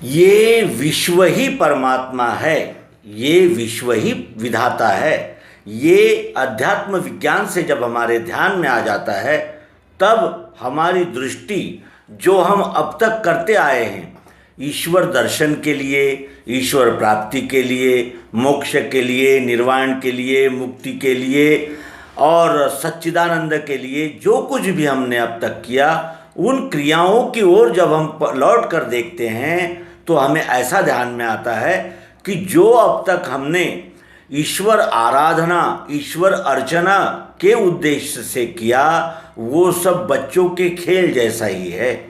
ये विश्व ही परमात्मा है, ये विश्व ही विधाता है। ये अध्यात्म विज्ञान से जब हमारे ध्यान में आ जाता है, तब हमारी दृष्टि जो हम अब तक करते आए हैं, ईश्वर दर्शन के लिए, ईश्वर प्राप्ति के लिए, मोक्ष के लिए, निर्वाण के लिए, मुक्ति के लिए और सच्चिदानंद के लिए, जो कुछ भी हमने अब तक किया, उन क्रियाओं की ओर जब हम लौट कर देखते हैं तो हमें ऐसा ध्यान में आता है कि जो अब तक हमने ईश्वर आराधना, ईश्वर अर्चना के उद्देश्य से किया, वो सब बच्चों के खेल जैसा ही है।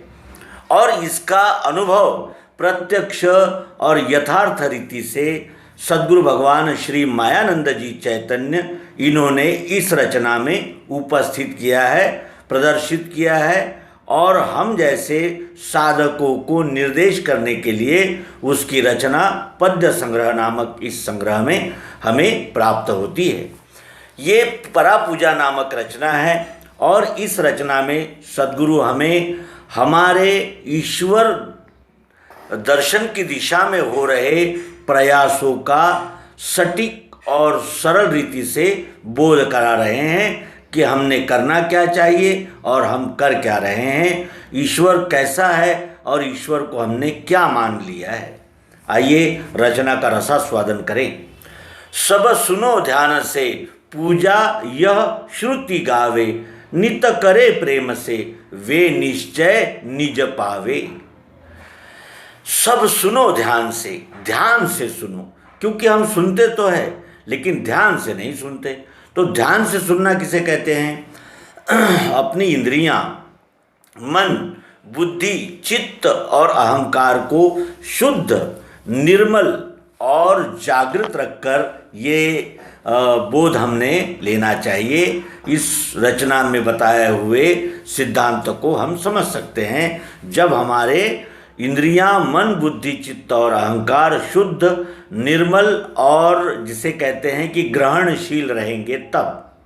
और इसका अनुभव प्रत्यक्ष और यथार्थ रीति से सद्गुरु भगवान श्री मायानंद जी चैतन्य, इन्होंने इस रचना में उपस्थित किया है, प्रदर्शित किया है, और हम जैसे साधकों को निर्देश करने के लिए उसकी रचना पद्य संग्रह नामक इस संग्रह में हमें प्राप्त होती है। ये परापूजा नामक रचना है और इस रचना में सद्गुरु हमें हमारे ईश्वर दर्शन की दिशा में हो रहे प्रयासों का सटीक और सरल रीति से बोध करा रहे हैं कि हमने करना क्या चाहिए और हम कर क्या रहे हैं, ईश्वर कैसा है और ईश्वर को हमने क्या मान लिया है। आइए रचना का रसास्वादन करें। सब सुनो ध्यान से, पूजा यह श्रुति गावे, नित करे प्रेम से, वे निश्चय निज पावे। सब सुनो ध्यान से सुनो, क्योंकि हम सुनते तो है लेकिन ध्यान से नहीं सुनते। तो ध्यान से सुनना किसे कहते हैं? अपनी इंद्रियां, मन, बुद्धि, चित्त और अहंकार को शुद्ध, निर्मल और जागृत रखकर ये बोध हमने लेना चाहिए। इस रचना में बताए हुए सिद्धांत को हम समझ सकते हैं जब हमारे इंद्रियां, मन, बुद्धि, चित्त और अहंकार शुद्ध, निर्मल और जिसे कहते हैं कि ग्रहणशील रहेंगे तब।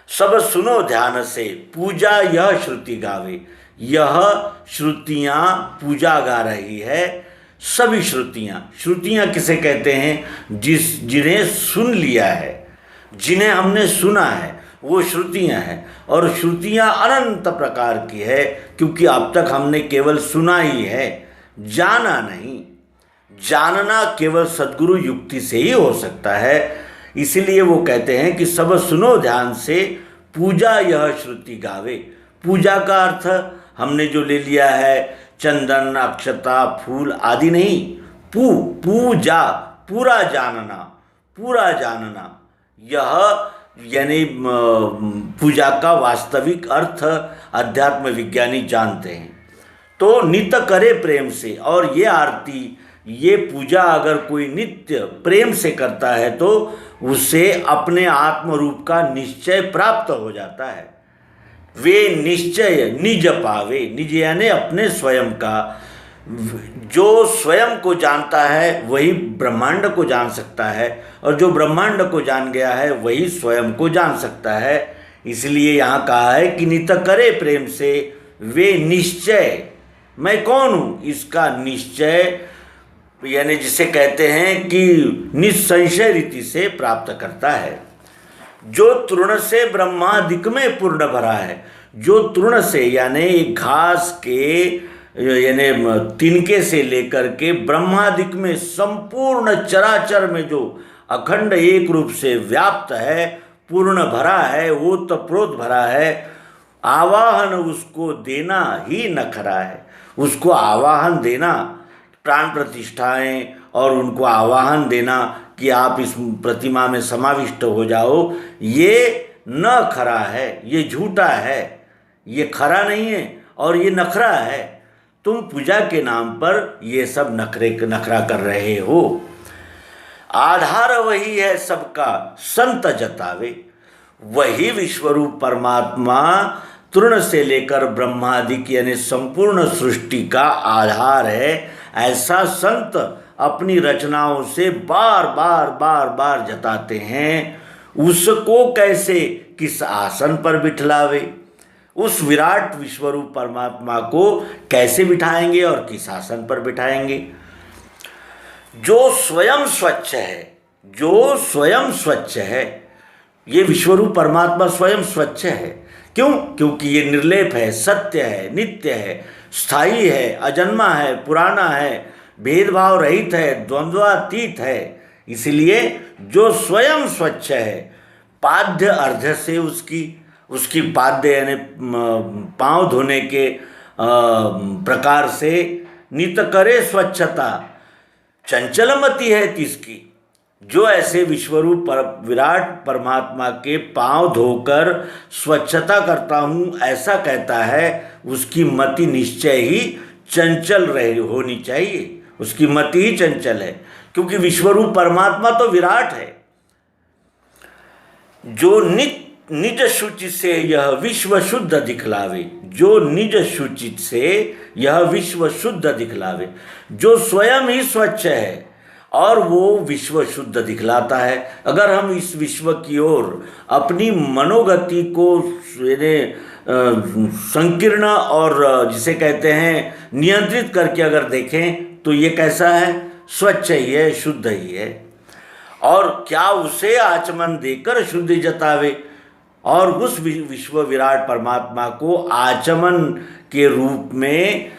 सब सुनो ध्यान से, पूजा यह श्रुति गावे। यह श्रुतियाँ पूजा गा रही है। सभी श्रुतियाँ किसे कहते हैं? जिन्हें सुन लिया है, जिन्हें हमने सुना है, वो श्रुतियाँ हैं। और श्रुतियाँ अनंत प्रकार की है, क्योंकि अब तक हमने केवल सुना ही है, जाना नहीं। जानना केवल सद्गुरु युक्ति से ही हो सकता है। इसीलिए वो कहते हैं कि सब सुनो ध्यान से, पूजा यह श्रुति गावे। पूजा का अर्थ हमने जो ले लिया है चंदन, अक्षता, फूल आदि नहीं, पूजा, पूरा जानना। यह यानी पूजा का वास्तविक अर्थ अध्यात्म विज्ञानी जानते हैं। तो नित्य करे प्रेम से, और ये आरती, ये पूजा अगर कोई नित्य प्रेम से करता है तो उसे अपने आत्म रूप का निश्चय प्राप्त हो जाता है। वे निश्चय निज पावे, निज यानी अपने स्वयं का। जो स्वयं को जानता है वही ब्रह्मांड को जान सकता है, और जो ब्रह्मांड को जान गया है वही स्वयं को जान सकता है। इसलिए यहाँ कहा है कि नित्य करे प्रेम से, वे निश्चय, मैं कौन हूँ, इसका निश्चय यानी जिसे कहते हैं कि निसंशय रीति से प्राप्त करता है। जो तृण से ब्रह्मादिक में पूर्ण भरा है, जो तृण से यानी घास के यानी तिनके से लेकर के ब्रह्मादिक में संपूर्ण चराचर में जो अखंड एक रूप से व्याप्त है, पूर्ण भरा है, ओतप्रोत भरा है, आवाहन उसको देना ही नखरा है। उसको आवाहन देना, प्राण प्रतिष्ठाएं और उनको आवाहन देना कि आप इस प्रतिमा में समाविष्ट हो जाओ, ये न खरा है, ये झूठा है, ये खरा नहीं है और ये नखरा है। तुम पूजा के नाम पर ये सब नखरा कर रहे हो। आधार वही है सबका, संत जतावे। वही विश्वरूप परमात्मा तृण से लेकर ब्रह्मादिक यानी संपूर्ण सृष्टि का आधार है। ऐसा संत अपनी रचनाओं से बार बार जताते हैं। उसको कैसे, किस आसन पर बिठलावे, उस विराट विश्वरूप परमात्मा को कैसे बिठाएंगे और किस आसन पर बिठाएंगे। जो स्वयं स्वच्छ है, जो स्वयं स्वच्छ है, ये विश्वरूप परमात्मा स्वयं स्वच्छ है। क्यों? क्योंकि ये निर्लेप है, सत्य है, नित्य है, स्थायी है, अजन्मा है, पुराना है, भेदभाव रहित है, द्वंद्वातीत है। इसलिए जो स्वयं स्वच्छ है, पाद्य अर्ध से उसकी पाद्य यानी पांव धोने के प्रकार से नित करे स्वच्छता, चंचलमति है तिसकी। जो ऐसे विश्वरूप विराट परमात्मा के पांव धोकर स्वच्छता करता हूँ ऐसा कहता है, उसकी मति निश्चय ही चंचल होनी चाहिए। उसकी मति ही चंचल है, क्योंकि विश्वरूप परमात्मा तो विराट है। जो निज शुचि से यह विश्व शुद्ध दिखलावे, जो निज शुचि से यह विश्व शुद्ध दिखलावे, जो स्वयं ही स्वच्छ है और वो विश्व शुद्ध दिखलाता है। अगर हम इस विश्व की ओर अपनी मनोगति को संकीर्ण और जिसे कहते हैं नियंत्रित करके अगर देखें तो ये कैसा है? स्वच्छ ही है, शुद्ध ही है। और क्या उसे आचमन देकर शुद्धि जतावे, और उस विश्व विराट परमात्मा को आचमन के रूप में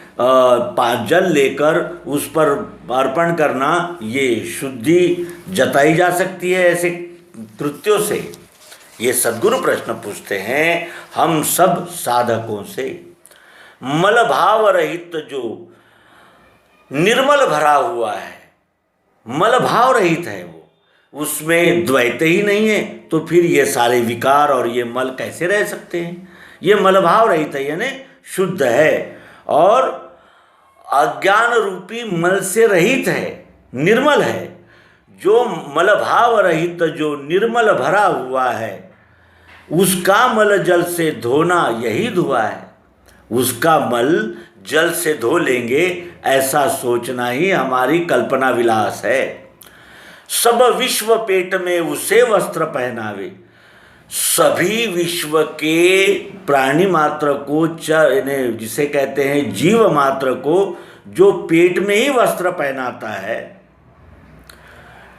जल लेकर उस पर अर्पण करना, ये शुद्धि जताई जा सकती है ऐसे कृत्यों से? ये सद्गुरु प्रश्न पूछते हैं हम सब साधकों से। मल भाव रहित जो निर्मल भरा हुआ है, मल भाव रहित है वो, उसमें द्वैत ही नहीं है, तो फिर ये सारे विकार और ये मल कैसे रह सकते हैं? ये मल भाव रहित है यानी शुद्ध है और अज्ञान रूपी मल से रहित है, निर्मल है। जो मल भाव रहित जो निर्मल भरा हुआ है, उसका मल जल से धोना यही धुआ है। उसका मल जल से धो लेंगे ऐसा सोचना ही हमारी कल्पना विलास है। सब विश्व पेट में उसे वस्त्र पहनावे, सभी विश्व के प्राणी मात्र को जिसे कहते हैं जीव मात्र को जो पेट में ही वस्त्र पहनाता है,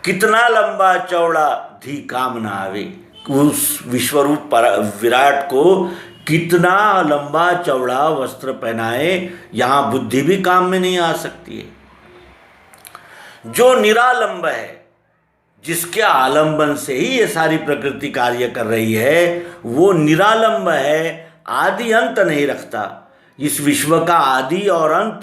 कितना लंबा चौड़ा धी काम ना आवे। उस विश्वरूप विराट को कितना लंबा चौड़ा वस्त्र पहनाए, यहाँ बुद्धि भी काम में नहीं आ सकती है। जो निरालंब है, जिसके आलंबन से ही ये सारी प्रकृति कार्य कर रही है, वो निरालंब है, आदि अंत नहीं रखता। इस विश्व का आदि और अंत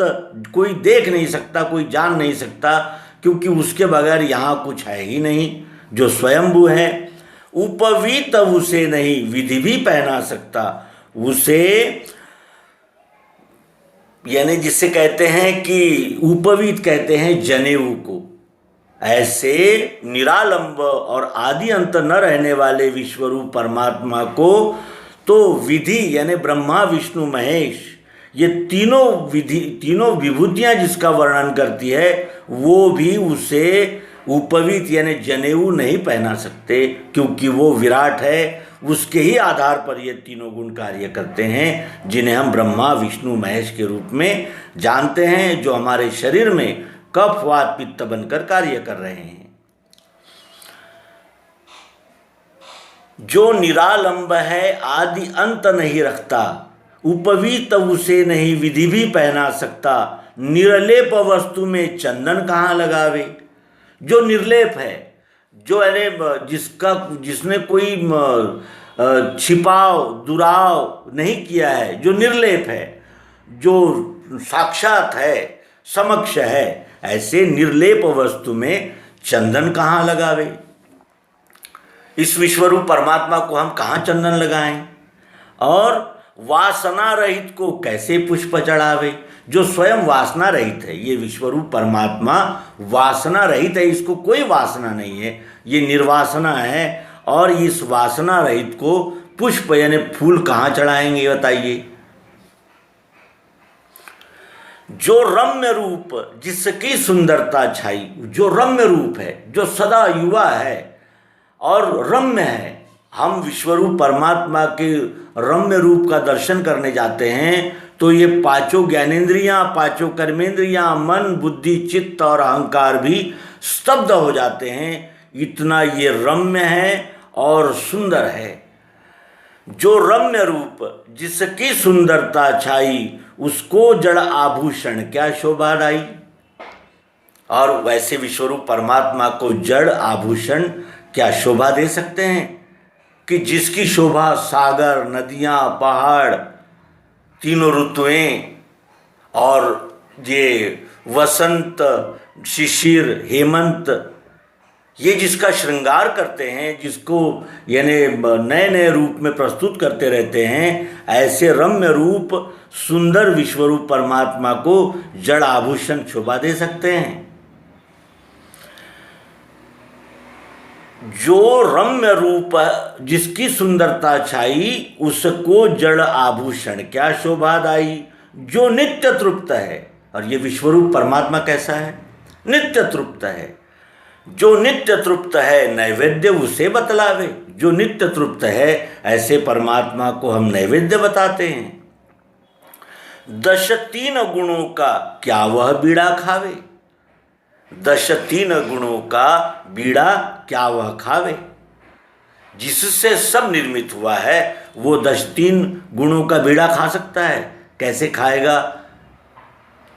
कोई देख नहीं सकता, कोई जान नहीं सकता, क्योंकि उसके बगैर यहाँ कुछ है ही नहीं। जो स्वयंभू है, उपवीत उसे नहीं विधि भी पहना सकता। उसे यानी जिसे कहते हैं कि उपवीत कहते हैं जनेऊ को। ऐसे निरालंब और आदि अंत न रहने वाले विश्वरूप परमात्मा को तो विधि यानी ब्रह्मा विष्णु महेश, ये तीनों विभूतियाँ जिसका वर्णन करती है, वो भी उसे उपवीत यानी जनेऊ नहीं पहना सकते, क्योंकि वो विराट है। उसके ही आधार पर ये तीनों गुण कार्य करते हैं, जिन्हें हम ब्रह्मा विष्णु महेश के रूप में जानते हैं, जो हमारे शरीर में कफ वात पित्त बनकर कार्य कर रहे हैं। जो निरालंब है, आदि अंत नहीं रखता, उपवीत उसे नहीं विधि भी पहना सकता। निर्लेप वस्तु में चंदन कहाँ लगावे। जो निर्लेप है, जो जिसने कोई छिपाव दुराव नहीं किया है, जो निर्लेप है, जो साक्षात है, समक्ष है, ऐसे निर्लेप वस्तु में चंदन कहाँ लगावे। इस विश्वरूप परमात्मा को हम कहाँ चंदन लगाएं? और वासना रहित को कैसे पुष्प चढ़ावे। जो स्वयं वासना रहित है, ये विश्वरूप परमात्मा वासना रहित है, इसको कोई वासना नहीं है, ये निर्वासना है। और इस वासना रहित को पुष्प यानी फूल कहाँ चढ़ाएंगे बताइए। जो रम्य रूप जिसकी सुंदरता छाई, जो रम्य रूप है, जो सदा युवा है और रम्य है। हम विश्वरूप परमात्मा के रम्य रूप का दर्शन करने जाते हैं तो ये पांचों ज्ञानेंद्रियां, पांचों कर्मेंद्रियां, मन, बुद्धि, चित्त और अहंकार भी स्तब्ध हो जाते हैं। इतना ये रम्य है और सुंदर है। जो रम्य रूप जिसकी सुंदरता छाई, उसको जड़ आभूषण क्या शोभा लाई। और वैसे विश्वरूप परमात्मा को जड़ आभूषण क्या शोभा दे सकते हैं कि जिसकी शोभा सागर, नदियाँ, पहाड़, तीनों ऋतुएं और ये वसंत, शिशिर, हेमंत, ये जिसका श्रृंगार करते हैं, जिसको यानी नए नए रूप में प्रस्तुत करते रहते हैं, ऐसे रम्य रूप सुंदर विश्वरूप परमात्मा को जड़ आभूषण शोभा दे सकते हैं। जो रम्य रूप जिसकी सुंदरता छाई, उसको जड़ आभूषण क्या शोभा दाई। जो नित्य तृप्त है, और ये विश्वरूप परमात्मा कैसा है, नित्य तृप्त है। जो नित्य तृप्त है नैवेद्य उसे बतलावे। जो नित्य तृप्त है ऐसे परमात्मा को हम नैवेद्य बताते हैं। 13 गुणों का क्या वह बीड़ा खावे। 13 गुणों का बीड़ा क्या वह खावे। जिससे सब निर्मित हुआ है वो 13 गुणों का बीड़ा खा सकता है। कैसे खाएगा?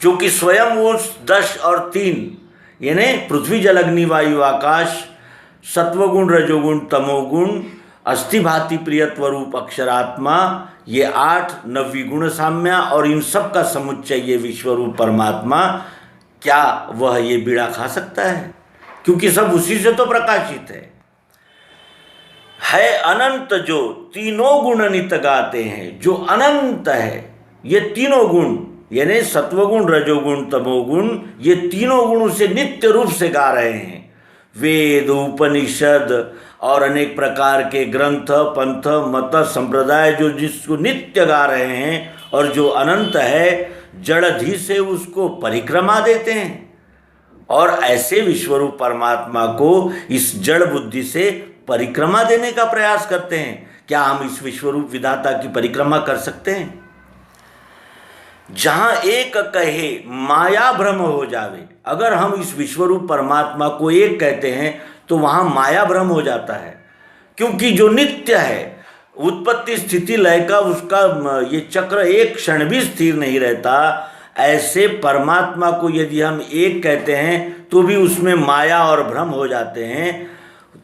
क्योंकि स्वयं वो 10 और 3 यानी पृथ्वी, जल, अग्नि, वायु, आकाश, सत्वगुण, रजोगुण, तमोगुण, अस्थि भाति प्रियत्व रूप अक्षरात्मा, ये 8 नवी गुण साम्या और इन सब का समुच्चय ये विश्वरूप परमात्मा, क्या वह ये बीड़ा खा सकता है? क्योंकि सब उसी से तो प्रकाशित है अनंत। जो तीनों गुण नित गाते हैं, जो अनंत है, ये तीनों गुण यानी सत्वगुण, रजोगुण, तमोगुण, ये तीनों गुण उसे नित्य रूप से गा रहे हैं। वेद, उपनिषद और अनेक प्रकार के ग्रंथ, पंथ, मत, संप्रदाय जो जिसको नित्य गा रहे हैं, और जो अनंत है जड़धि से उसको परिक्रमा देते हैं। और ऐसे विश्वरूप परमात्मा को इस जड़ बुद्धि से परिक्रमा देने का प्रयास करते हैं। क्या हम इस विश्वरूप विधाता की परिक्रमा कर सकते हैं? जहां एक कहे माया भ्रम हो जावे। अगर हम इस विश्वरूप परमात्मा को एक कहते हैं तो वहां माया भ्रम हो जाता है। क्योंकि जो नित्य है, उत्पत्ति स्थिति लय का उसका ये चक्र एक क्षण भी स्थिर नहीं रहता। ऐसे परमात्मा को यदि हम एक कहते हैं तो भी उसमें माया और भ्रम हो जाते हैं।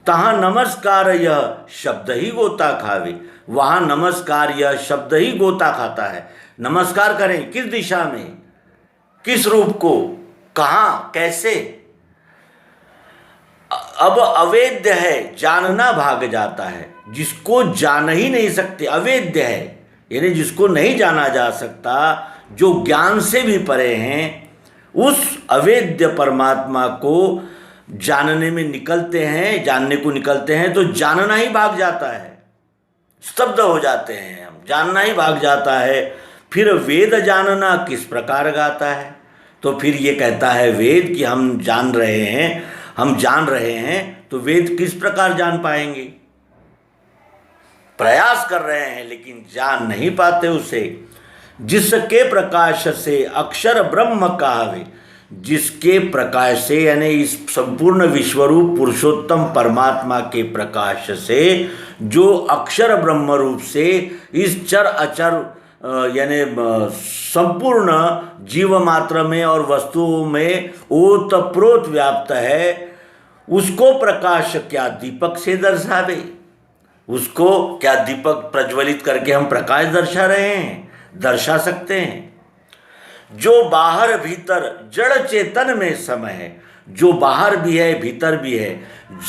तहाँ नमस्कार यह शब्द ही गोता खावे। वहाँ नमस्कार यह शब्द ही गोता खाता है। नमस्कार करें किस दिशा में, किस रूप को, कहाँ, कैसे? अब अवेद्य है, जानना भाग जाता है। जिसको जान ही नहीं सकते, अवेद्य है यानी जिसको नहीं जाना जा सकता, जो ज्ञान से भी परे हैं, उस अवेद्य परमात्मा को जानने में निकलते हैं, जानने को निकलते हैं तो जानना ही भाग जाता है। स्तब्ध हो जाते हैं हम, जानना ही भाग जाता है। फिर वेद जानना किस प्रकार गाता है? तो फिर ये कहता है वेद कि हम जान रहे हैं, तो वेद किस प्रकार जान पाएंगे? प्रयास कर रहे हैं लेकिन जान नहीं पाते उसे। जिसके प्रकाश से अक्षर ब्रह्म कहावे। जिसके प्रकाश से यानी इस संपूर्ण विश्वरूप पुरुषोत्तम परमात्मा के प्रकाश से जो अक्षर ब्रह्म रूप से इस चर अचर यानी संपूर्ण जीव मात्र में और वस्तुओं में ओतप्रोत व्याप्त है, उसको प्रकाश क्या दीपक से दर्शावे। उसको क्या दीपक प्रज्वलित करके हम प्रकाश दर्शा रहे हैं, दर्शा सकते हैं। जो बाहर भीतर जड़ चेतन में सम है। जो बाहर भी है, भीतर भी है,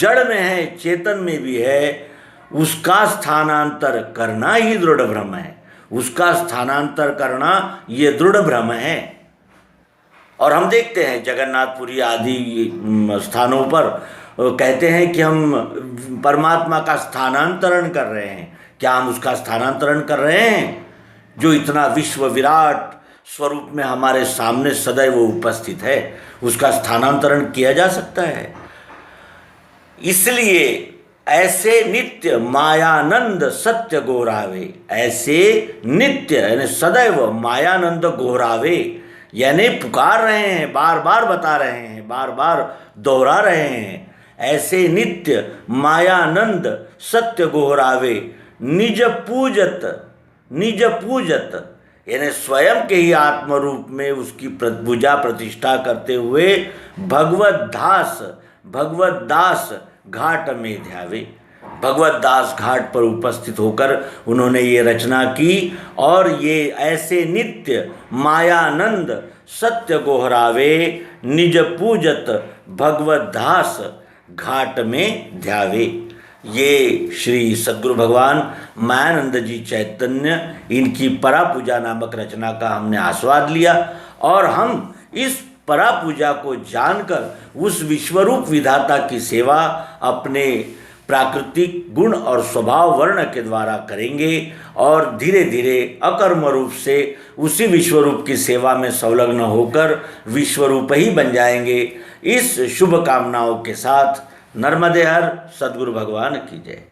जड़ में है, चेतन में भी है, उसका स्थानांतर करना ही दृढ़ भ्रम है। उसका स्थानांतर करना ये दृढ़ भ्रम है। और हम देखते हैं जगन्नाथपुरी आदि स्थानों पर कहते हैं कि हम परमात्मा का स्थानांतरण कर रहे हैं। क्या हम उसका स्थानांतरण कर रहे हैं जो इतना विश्व विराट स्वरूप में हमारे सामने सदैव उपस्थित है? उसका स्थानांतरण किया जा सकता है। इसलिए ऐसे नित्य मायानंद सत्य गोरावे, ऐसे नित्य यानी सदैव मायानंद गोरावे, यानी पुकार रहे हैं, बार बार बता रहे हैं, बार बार दोहरा रहे हैं, ऐसे नित्य मायानंद सत्य गोहरावे, निज पूजत यानी स्वयं के ही आत्म रूप में उसकी पूजा प्रतिष्ठा करते हुए भगवत दास घाट में ध्यावे। भगवत दास घाट पर उपस्थित होकर उन्होंने ये रचना की और ये ऐसे नित्य मायानंद सत्य गोहरावे, निज पूजत भगवत दास घाट में ध्यावे। ये श्री सद्गुरु भगवान मायानंद जी चैतन्य, इनकी परा पूजा नामक रचना का हमने आस्वाद लिया और हम इस परा पूजा को जानकर उस विश्वरूप विधाता की सेवा अपने प्राकृतिक गुण और स्वभाव वर्ण के द्वारा करेंगे और धीरे धीरे अकर्म रूप से उसी विश्वरूप की सेवा में संलग्न होकर विश्वरूप ही बन जाएंगे। इस शुभ कामनाओं के साथ नर्मदे हर सद्गुरु भगवान की जय।